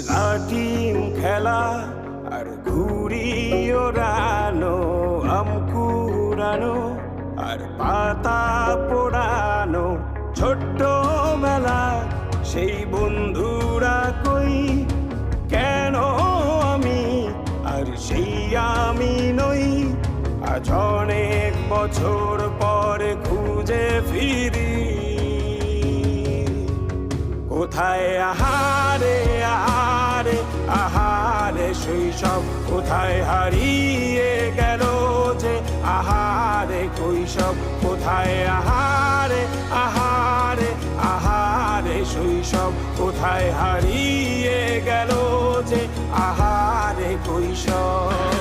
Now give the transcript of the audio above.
লাটিম খেলা আর ঘুড়ি ওড়ানো, আম কুড়ানো আর পাতা পোড়ানো, ছোট্টবেলা সেই বন্ধুরা কই, কেন আমি আর সেই আমি নই। আজ অনেক বছর পরে খুঁজে ফিরি, কোথায় আহারে আহারে আহারে শৈশব, কোথায় হারিয়ে গেল যে আহারে কৈশব, কোথায় আহারে আহারে আহারে শৈশব, কোথায় হারিয়ে গেল যে আহারে কৈশব।